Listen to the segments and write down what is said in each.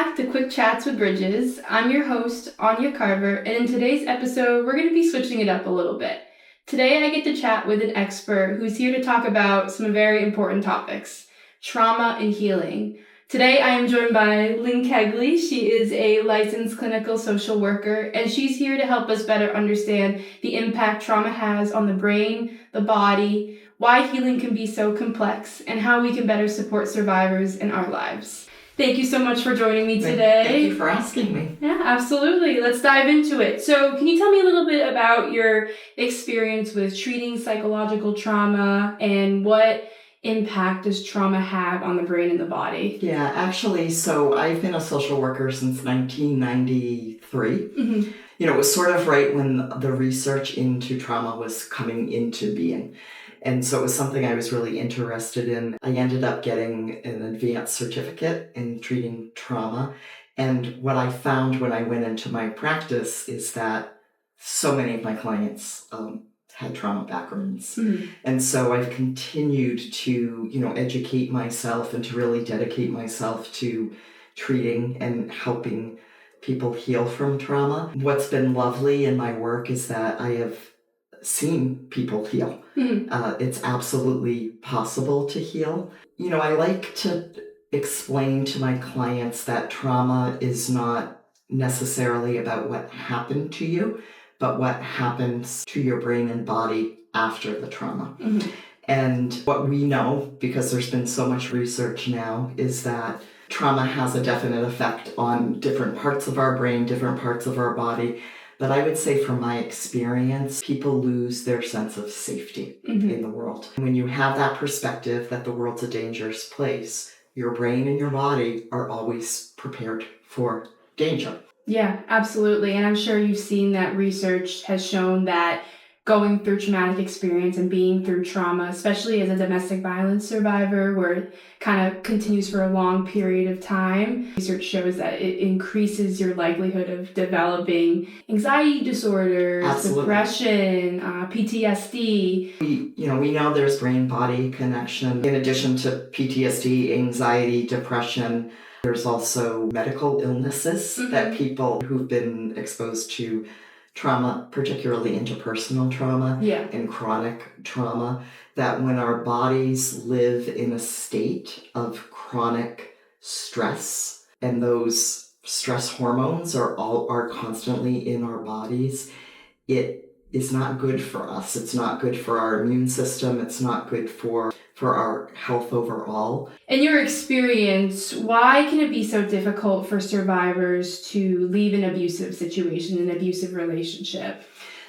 back to Quick Chats with Bridges. I'm your host, Anya Carver, and in today's episode, we're going to be switching it up a little bit. Today, I get to chat with an expert who's here to talk about some very important topics, trauma and healing. Today, I am joined by Lynn Kegley. She is a licensed clinical social worker, and she's here to help us better understand the impact trauma has on the brain, the body, why healing can be so complex, and how we can better support survivors in our lives. Thank you so much for joining me today. Thank you for asking me. Yeah, absolutely. Let's dive into it. So can you tell me a little bit about your experience with treating psychological trauma and what impact does trauma have on the brain and the body? Yeah, actually, so I've been a social worker since 1993. Mm-hmm. It was sort of right when the research into trauma was coming into being. And so it was something I was really interested in. I ended up getting an advanced certificate in treating trauma. And what I found when I went into my practice is that so many of my clients had trauma backgrounds. Mm-hmm. And so I've continued to, educate myself and to really dedicate myself to treating and helping people heal from trauma. What's been lovely in my work is that I have seen people heal. Mm-hmm. It's absolutely possible to heal. I like to explain to my clients that trauma is not necessarily about what happened to you, but what happens to your brain and body after the trauma. Mm-hmm. And what we know, because there's been so much research now, is that trauma has a definite effect on different parts of our brain, different parts of our body. But I would say from my experience, people lose their sense of safety in the world. When you have that perspective that the world's a dangerous place, your brain and your body are always prepared for danger. Yeah, absolutely. And I'm sure you've seen that research has shown that going through traumatic experience and being through trauma, especially as a domestic violence survivor, where it kind of continues for a long period of time, research shows that it increases your likelihood of developing anxiety disorders, Absolutely. depression, PTSD. We know there's brain-body connection. In addition to PTSD, anxiety, depression, there's also medical illnesses that people who've been exposed to trauma, particularly interpersonal trauma and chronic trauma, that when our bodies live in a state of chronic stress and those stress hormones are constantly in our bodies, it is not good for us. It's not good for our immune system. It's not good for our health overall. In your experience, why can it be so difficult for survivors to leave an abusive situation, an abusive relationship?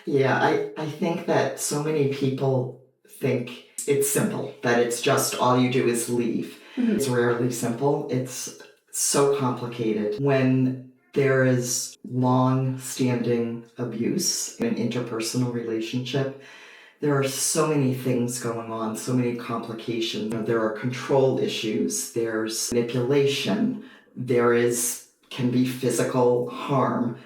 Yeah, I think that so many people think it's simple, that it's just all you do is leave. Mm-hmm. It's rarely simple. It's so complicated. When there is long-standing abuse in an interpersonal relationship, there are so many things going on, so many complications. There are control issues, there's manipulation, can be physical harm,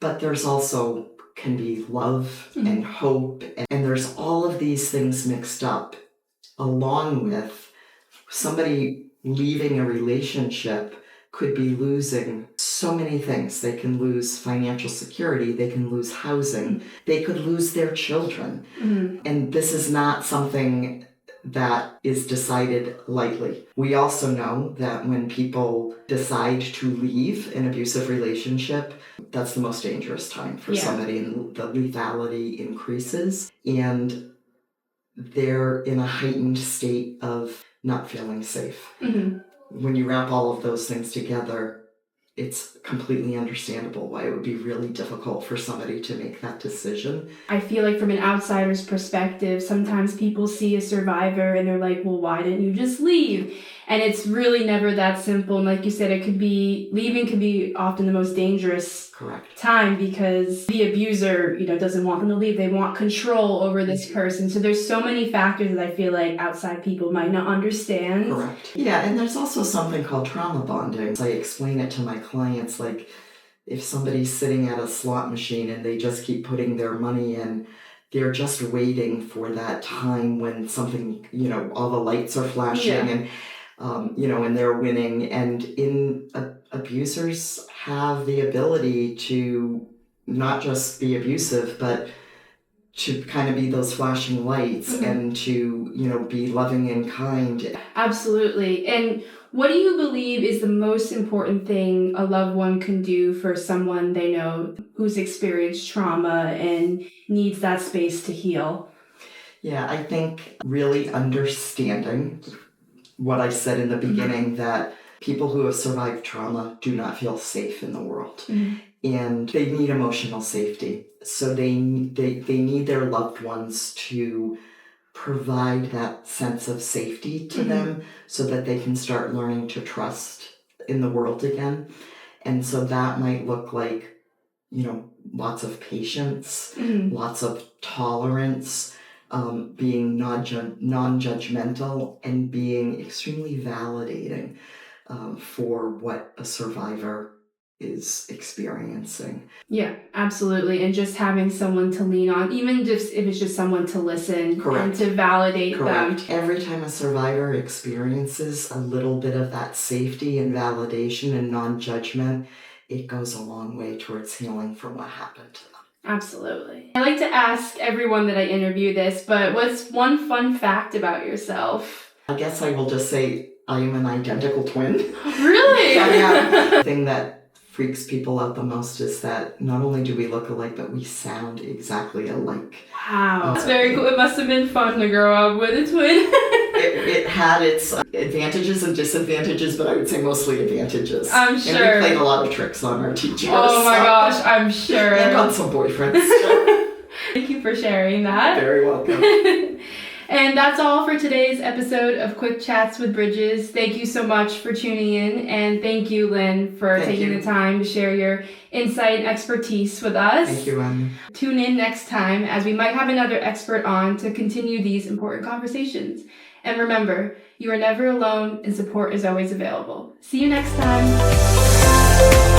but there's also can be love and hope, and there's all of these things mixed up, along with somebody leaving a relationship could be losing so many things. They can lose financial security, they can lose housing, they could lose their children. And this is not something that is decided lightly. We also know that when people decide to leave an abusive relationship, that's the most dangerous time for somebody, and the lethality increases, and they're in a heightened state of not feeling safe. When you wrap all of those things together, it's completely understandable why it would be really difficult for somebody to make that decision. I feel like from an outsider's perspective, sometimes people see a survivor and they're like, well, why didn't you just leave? And it's really never that simple. And like you said, leaving can be often the most dangerous time, because the abuser, doesn't want them to leave. They want control over this person. So there's so many factors that I feel like outside people might not understand. Correct. Yeah, and there's also something called trauma bonding. I explain it to my clients, like if somebody's sitting at a slot machine and they just keep putting their money in, they're just waiting for that time when something, all the lights are flashing and and they're winning. And in a abusers have the ability to not just be abusive, but to kind of be those flashing lights and to, be loving and kind. Absolutely. And what do you believe is the most important thing a loved one can do for someone they know who's experienced trauma and needs that space to heal? Yeah, I think really understanding what I said in the beginning, that people who have survived trauma do not feel safe in the world. And they need emotional safety. So they need their loved ones to provide that sense of safety to them so that they can start learning to trust in the world again. And so that might look like, lots of patience, lots of tolerance, being non-judgmental, and being extremely validating for what a survivor is experiencing. Yeah, absolutely. And just having someone to lean on, even just if it's just someone to listen and to validate them. Every time a survivor experiences a little bit of that safety and validation and non-judgment, it goes a long way towards healing from what happened to them. Absolutely. I like to ask everyone that I interview this, but what's one fun fact about yourself? I guess I will just say I am an identical twin. Really? The thing that freaks people out the most is that not only do we look alike, but we sound exactly alike. Wow. That's very cool. It must have been fun to grow up with a twin. It had its advantages and disadvantages, but I would say mostly advantages. I'm sure. And we played a lot of tricks on our teachers. Oh my gosh, I'm sure. And on some boyfriends. Thank you for sharing that. Very welcome. And that's all for today's episode of Quick Chats with Bridges. Thank you so much for tuning in, and thank you, Lynn, for taking the time to share your insight and expertise with us. Thank you, Anya. Tune in next time, as we might have another expert on to continue these important conversations. And remember, you are never alone and support is always available. See you next time.